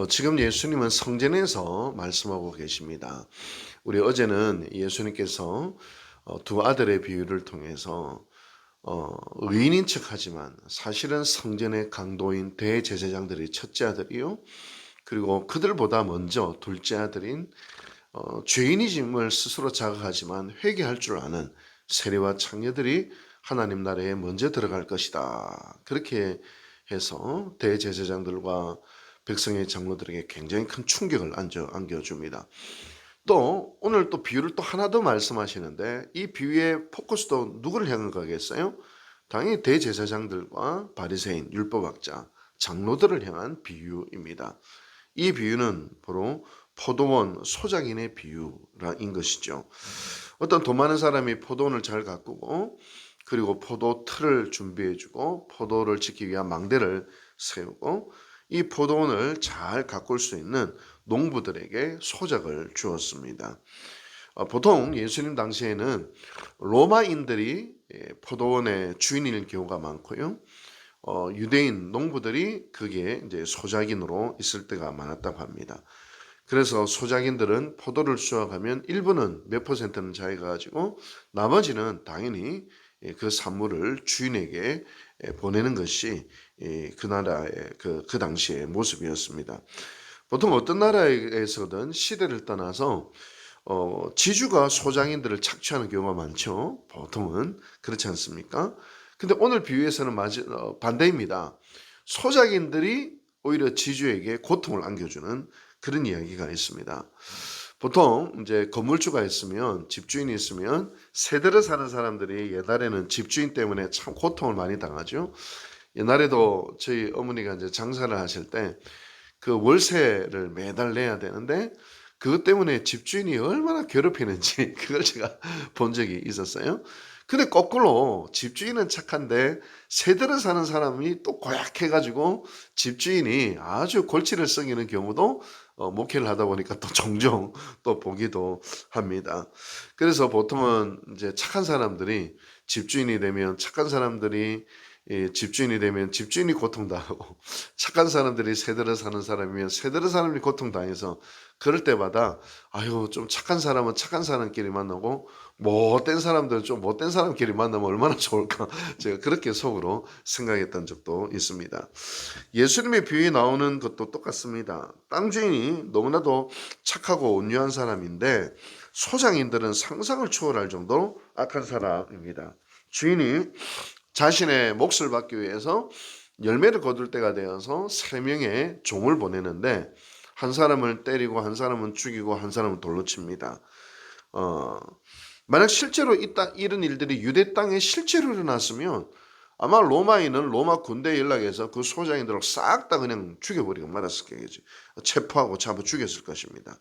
지금 예수님은 성전에서 말씀하고 계십니다. 우리 어제는 예수님께서 두 아들의 비유를 통해서 의인인 척하지만 사실은 성전의 강도인 대제사장들이 첫째 아들이요, 그리고 그들보다 먼저 둘째 아들인 죄인이심을 스스로 자각하지만 회개할 줄 아는 세리와 창녀들이 하나님 나라에 먼저 들어갈 것이다. 그렇게 해서 대제사장들과 백성의 장로들에게 굉장히 큰 충격을 안겨줍니다. 또 오늘 또 비유를 또 하나 더 말씀하시는데, 이 비유의 포커스도 누구를 향한 거겠어요? 당연히 대제사장들과 바리새인, 율법학자, 장로들을 향한 비유입니다. 이 비유는 바로 포도원 소작인의 비유인 것이죠. 어떤 돈 많은 사람이 포도원을 잘 가꾸고, 그리고 포도 틀을 준비해주고, 포도를 짓기 위한 망대를 세우고, 이 포도원을 잘 가꿀 수 있는 농부들에게 소작을 주었습니다. 보통 예수님 당시에는 로마인들이 포도원의 주인일 경우가 많고요. 유대인 농부들이 그게 이제 소작인으로 있을 때가 많았다고 합니다. 그래서 소작인들은 포도를 수확하면 일부는 몇 퍼센트는 자기가 가지고 나머지는 당연히 그 산물을 주인에게 보내는 것이 그 나라의 그 당시의 모습이었습니다. 보통 어떤 나라에서든 시대를 떠나서 지주가 소장인들을 착취하는 경우가 많죠. 보통은 그렇지 않습니까? 근데 오늘 비유에서는 반대입니다. 소작인들이 오히려 지주에게 고통을 안겨주는 그런 이야기가 있습니다. 보통 이제 건물주가 있으면, 집주인이 있으면 세대를 사는 사람들이 옛날에는 집주인 때문에 참 고통을 많이 당하죠. 옛날에도 저희 어머니가 이제 장사를 하실 때 그 월세를 매달 내야 되는데, 그것 때문에 집주인이 얼마나 괴롭히는지 그걸 제가 본 적이 있었어요. 근데 거꾸로 집주인은 착한데 세대를 사는 사람이 또 고약해가지고 집주인이 아주 골치를 썩이는 경우도 목회를 하다 보니까 또 종종 또 보기도 합니다. 그래서 보통은 이제 착한 사람들이 집주인이 되면, 착한 사람들이 집주인이 되면 집주인이 고통당하고, 착한 사람들이 세대를 사는 사람이면 세대를 사람이 고통당해서, 그럴 때마다 아유, 좀 착한 사람은 착한 사람끼리 만나고 못된 사람들은 좀 못된 사람끼리 만나면 얼마나 좋을까, 제가 그렇게 속으로 생각했던 적도 있습니다. 예수님의 비유에 나오는 것도 똑같습니다. 땅 주인이 너무나도 착하고 온유한 사람인데, 소장인들은 상상을 초월할 정도로 악한 사람입니다. 주인이 자신의 몫을 받기 위해서 열매를 거둘 때가 되어서 3명의 종을 보내는데, 한 사람을 때리고 한 사람은 죽이고 한 사람은 돌로 칩니다. 만약 실제로 이런 일들이 유대 땅에 실제로 일어났으면 아마 로마인은 로마 군대에 연락해서 그 소장인들을 싹 다 그냥 죽여버리고 말았을 거겠지. 체포하고 잡아 죽였을 것입니다.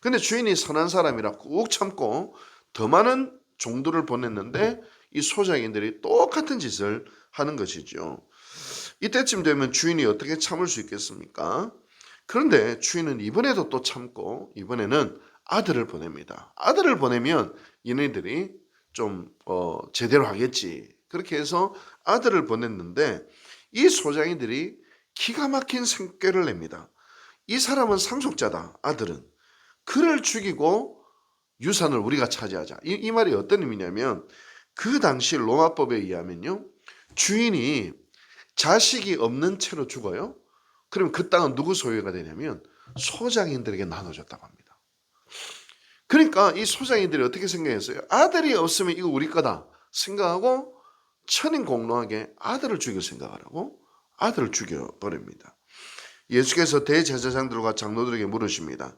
근데 주인이 선한 사람이라 꾹 참고 더 많은 종들을 보냈는데, 이 소장인들이 똑같은 짓을 하는 것이죠. 이때쯤 되면 주인이 어떻게 참을 수 있겠습니까? 그런데 주인은 이번에도 또 참고, 이번에는 아들을 보냅니다. 아들을 보내면 얘네들이 좀 제대로 하겠지. 그렇게 해서 아들을 보냈는데, 이 소장이들이 기가 막힌 생꾀를 냅니다. 이 사람은 상속자다, 아들은. 그를 죽이고 유산을 우리가 차지하자. 이 말이 어떤 의미냐면, 그 당시 로마법에 의하면요, 주인이 자식이 없는 채로 죽어요. 그럼 그 땅은 누구 소유가 되냐면 소장인들에게 나눠줬다고 합니다. 그러니까 이 소장인들이 어떻게 생각했어요? 아들이 없으면 이거 우리 거다 생각하고 천인공노하게 아들을 죽일 생각을 하고 아들을 죽여버립니다. 예수께서 대제사장들과 장로들에게 물으십니다.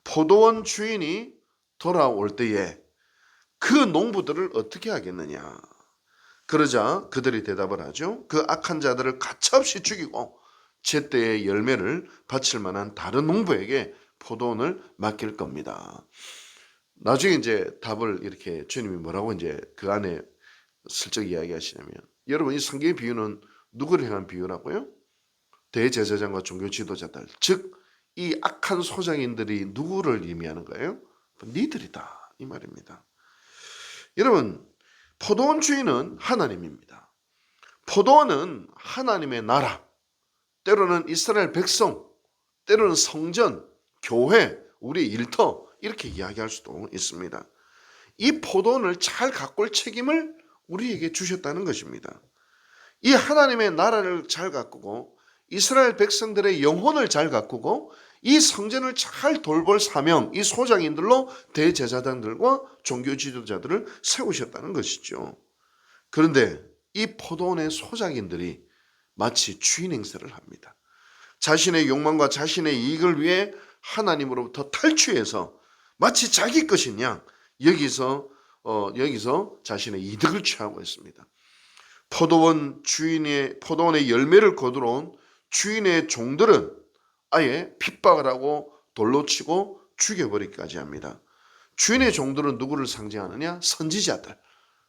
포도원 주인이 돌아올 때에 그 농부들을 어떻게 하겠느냐? 그러자 그들이 대답을 하죠. 그 악한 자들을 가차없이 죽이고 제때의 열매를 바칠 만한 다른 농부에게 포도원을 맡길 겁니다. 나중에 이제 답을 이렇게 주님이 뭐라고 이제 그 안에 슬쩍 이야기하시냐면, 여러분, 이 성경의 비유는 누구를 향한 비유라고요? 대제사장과 종교 지도자들, 즉 이 악한 소장인들이 누구를 의미하는 거예요? 니들이다, 이 말입니다. 여러분, 포도원 주인은 하나님입니다. 포도원은 하나님의 나라, 때로는 이스라엘 백성, 때로는 성전, 교회, 우리의 일터 이렇게 이야기할 수도 있습니다. 이 포도원을 잘 가꿀 책임을 우리에게 주셨다는 것입니다. 이 하나님의 나라를 잘 가꾸고 이스라엘 백성들의 영혼을 잘 가꾸고 이 성전을 잘 돌볼 사명, 이 소장인들로 대제사장들과 종교 지도자들을 세우셨다는 것이죠. 그런데 이 포도원의 소장인들이 마치 주인 행세를 합니다. 자신의 욕망과 자신의 이익을 위해 하나님으로부터 탈취해서 마치 자기 것인 양 여기서 자신의 이득을 취하고 있습니다. 포도원의 열매를 거두러 온 주인의 종들은 아예 핍박을 하고 돌로 치고 죽여버리기까지 합니다. 주인의 종들은 누구를 상징하느냐? 선지자들,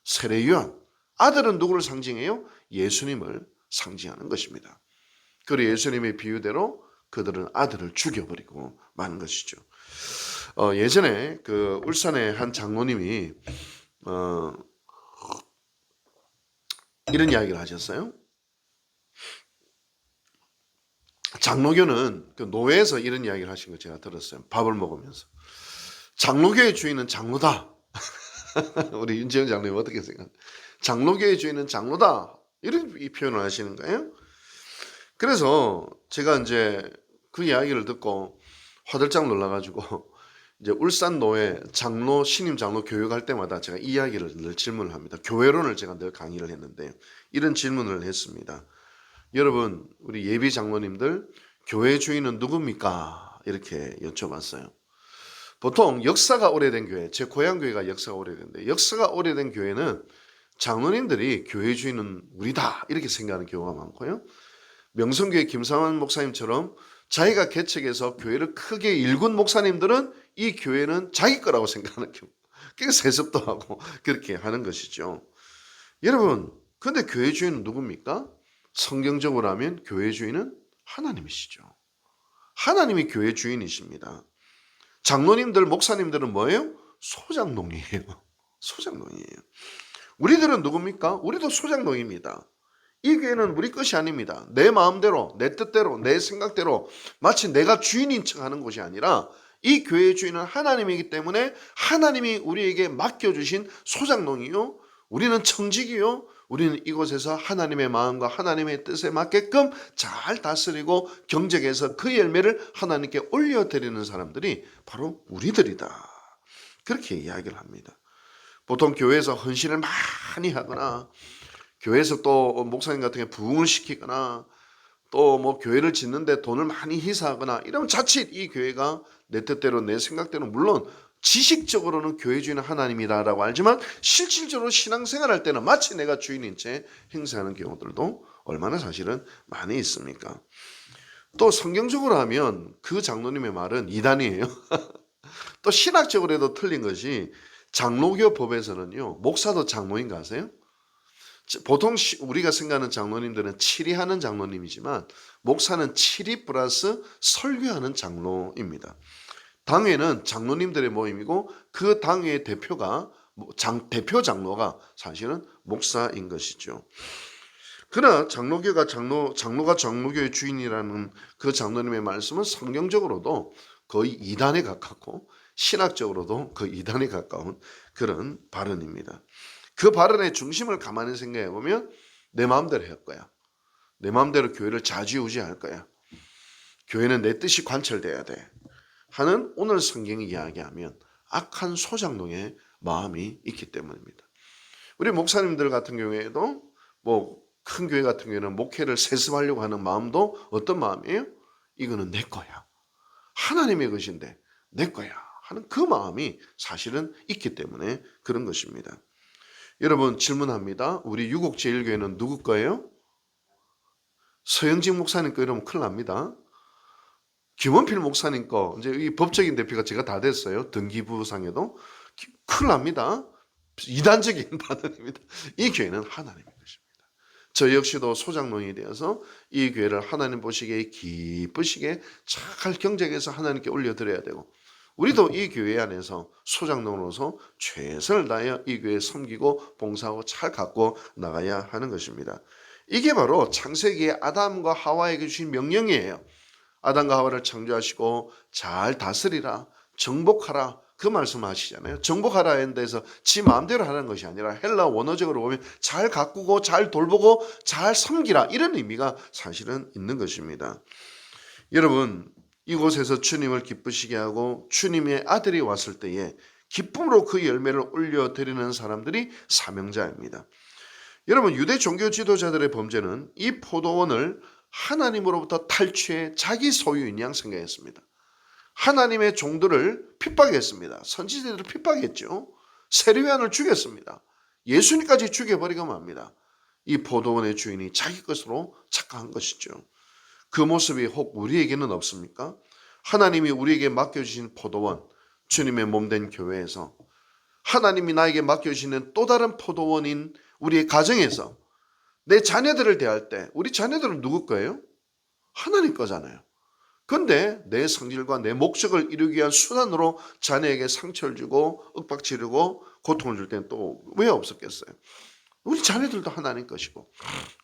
세례요한. 아들은 누구를 상징해요? 예수님을 상징하는 것입니다. 그리고 예수님의 비유대로 그들은 아들을 죽여버리고 마는 것이죠. 예전에 그 울산의 한 장로님이 이런 이야기를 하셨어요. 장로교는 그 노회에서 이런 이야기를 하신 거 제가 들었어요. 밥을 먹으면서. 장로교의 주인은 장로다. 우리 윤재영 장로님 어떻게 생각해요? 장로교의 주인은 장로다. 이런 표현을 하시는 거예요. 그래서 제가 이제 그 이야기를 듣고 화들짝 놀라가지고 이제 울산 노회 장로 신임 장로 교육할 때마다 제가 이 이야기를 늘 질문을 합니다. 교회론을 제가 늘 강의를 했는데 이런 질문을 했습니다. 여러분 우리 예비 장로님들 교회 주인은 누굽니까? 이렇게 여쭤봤어요. 보통 역사가 오래된 교회, 제 고향 교회가 역사가 오래된데 역사가 오래된 교회는 장로님들이 교회 주인은 우리다 이렇게 생각하는 경우가 많고요. 명성교회 김상환 목사님처럼 자기가 개척해서 교회를 크게 일군 목사님들은 이 교회는 자기 거라고 생각하는 경우. 그러니까 세습도 하고 그렇게 하는 것이죠. 여러분, 근데 교회 주인은 누굽니까? 성경적으로 하면 교회 주인은 하나님이시죠. 하나님이 교회 주인이십니다. 장로님들, 목사님들은 뭐예요? 소장농이에요. 소장농이에요. 우리들은 누굽니까? 우리도 소장농입니다. 이 교회는 우리 것이 아닙니다. 내 마음대로, 내 뜻대로, 내 생각대로 마치 내가 주인인 척하는 것이 아니라 이 교회의 주인은 하나님이기 때문에 하나님이 우리에게 맡겨주신 소장농이요. 우리는 청직이요. 우리는 이곳에서 하나님의 마음과 하나님의 뜻에 맞게끔 잘 다스리고 경작해서 그 열매를 하나님께 올려드리는 사람들이 바로 우리들이다. 그렇게 이야기를 합니다. 보통 교회에서 헌신을 많이 하거나 교회에서 또 목사님 같은 경우에 부흥을 시키거나 또 뭐 교회를 짓는데 돈을 많이 희사하거나 이러면 자칫 이 교회가 내 뜻대로 내 생각대로 물론 지식적으로는 교회 주인은 하나님이다라고 알지만 실질적으로 신앙생활할 때는 마치 내가 주인인 채 행세하는 경우들도 얼마나 사실은 많이 있습니까? 또 성경적으로 하면 그 장로님의 말은 이단이에요. 또 신학적으로도 틀린 것이 장로교 법에서는요 목사도 장로인 거 아세요? 보통 우리가 생각하는 장로님들은 치리하는 장로님이지만 목사는 치리 플러스 설교하는 장로입니다. 당회는 장로님들의 모임이고 그 당회의 대표가 대표 장로가 사실은 목사인 것이죠. 그러나 장로가 장로교의 주인이라는 그 장로님의 말씀은 성경적으로도 거의 이단에 가깝고 신학적으로도 거의 이단에 가까운 그런 발언입니다. 그 발언의 중심을 가만히 생각해 보면 내 마음대로 할 거야. 내 마음대로 교회를 좌지우지할 거야. 교회는 내 뜻이 관철돼야 돼. 하는 오늘 성경이 이야기하면 악한 소장농의 마음이 있기 때문입니다. 우리 목사님들 같은 경우에도 뭐 큰 교회 같은 경우에는 목회를 세습하려고 하는 마음도 어떤 마음이에요? 이거는 내 거야. 하나님의 것인데 내 거야. 하는 그 마음이 사실은 있기 때문에 그런 것입니다. 여러분 질문합니다. 우리 유곡제일교회는 누구 거예요? 서영직 목사님 거 이러면 큰일 납니다. 김원필 목사님 거 이제 이 법적인 대표가 제가 다 됐어요. 등기부상에도 큰일 납니다. 이단적인 반응입니다. 이 교회는 하나님의 것입니다. 저 역시도 소장농이 되어서 이 교회를 하나님 보시기에 기쁘시게 잘 경작해서 하나님께 올려드려야 되고 우리도 이 교회 안에서 소장농으로서 최선을 다하여 이 교회에 섬기고 봉사하고 잘 갖고 나가야 하는 것입니다. 이게 바로 창세기의 아담과 하와에게 주신 명령이에요. 아담과 하와를 창조하시고 잘 다스리라, 정복하라, 그 말씀하시잖아요. 정복하라 에 대해서 지 마음대로 하는 것이 아니라 헬라 원어적으로 보면 잘 가꾸고 잘 돌보고 잘 섬기라, 이런 의미가 사실은 있는 것입니다. 여러분, 이곳에서 주님을 기쁘시게 하고 주님의 아들이 왔을 때에 기쁨으로 그 열매를 올려드리는 사람들이 사명자입니다. 여러분, 유대 종교 지도자들의 범죄는 이 포도원을 하나님으로부터 탈취해 자기 소유인 양 생각했습니다. 하나님의 종들을 핍박했습니다. 선지자들을 핍박했죠. 세례요한을 죽였습니다. 예수님까지 죽여버리고 맙니다. 이 포도원의 주인이 자기 것으로 착각한 것이죠. 그 모습이 혹 우리에게는 없습니까? 하나님이 우리에게 맡겨주신 포도원, 주님의 몸된 교회에서, 하나님이 나에게 맡겨주시는 또 다른 포도원인 우리의 가정에서 내 자녀들을 대할 때, 우리 자녀들은 누구 거예요? 하나님 거잖아요. 그런데 내 성질과 내 목적을 이루기 위한 수단으로 자녀에게 상처를 주고 윽박지르고 고통을 줄 때는 또 왜 없었겠어요? 우리 자녀들도 하나님 것이고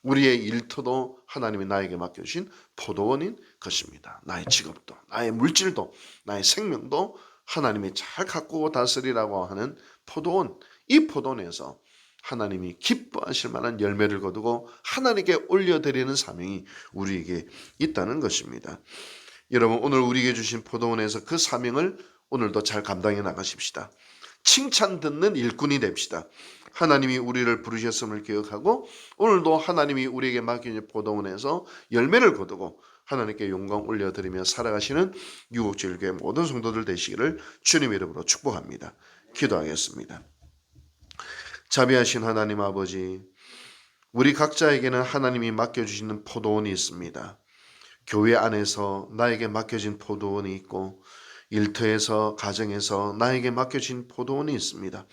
우리의 일터도 하나님이 나에게 맡겨주신 포도원인 것입니다. 나의 직업도, 나의 물질도, 나의 생명도 하나님이 잘 가꾸고 다스리라고 하는 포도원, 이 포도원에서 하나님이 기뻐하실 만한 열매를 거두고 하나님께 올려드리는 사명이 우리에게 있다는 것입니다. 여러분, 오늘 우리에게 주신 포도원에서 그 사명을 오늘도 잘 감당해 나가십시다. 칭찬 듣는 일꾼이 됩시다. 하나님이 우리를 부르셨음을 기억하고 오늘도 하나님이 우리에게 맡긴 포도원에서 열매를 거두고 하나님께 영광 올려드리며 살아가시는 유국제일교회 모든 성도들 되시기를 주님의 이름으로 축복합니다. 기도하겠습니다. 자비하신 하나님 아버지, 우리 각자에게는 하나님이 맡겨주시는 포도원이 있습니다. 교회 안에서 나에게 맡겨진 포도원이 있고 일터에서, 가정에서 나에게 맡겨진 포도원이 있습니다.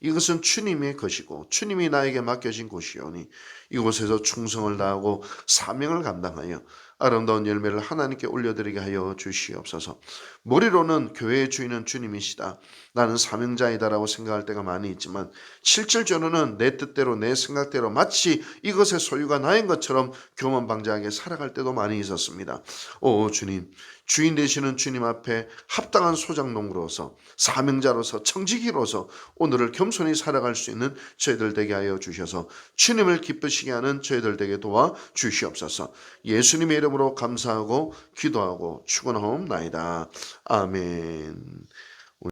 이것은 주님의 것이고 주님이 나에게 맡겨진 곳이오니 이곳에서 충성을 다하고 사명을 감당하여 아름다운 열매를 하나님께 올려드리게 하여 주시옵소서. 머리로는 교회의 주인은 주님이시다, 나는 사명자이다라고 생각할 때가 많이 있지만 실질적으로는 내 뜻대로 내 생각대로 마치 이것의 소유가 나인 것처럼 교만방자하게 살아갈 때도 많이 있었습니다. 오 주님, 주인 되시는 주님 앞에 합당한 소장농으로서, 사명자로서, 청지기로서 오늘을 겸손히 살아갈 수 있는 저희들 되게 하여 주셔서 주님을 기쁘시게 하는 저희들 되게 도와 주시옵소서. 예수님의 이름으로 감사하고 기도하고 축원하옵나이다. 아멘.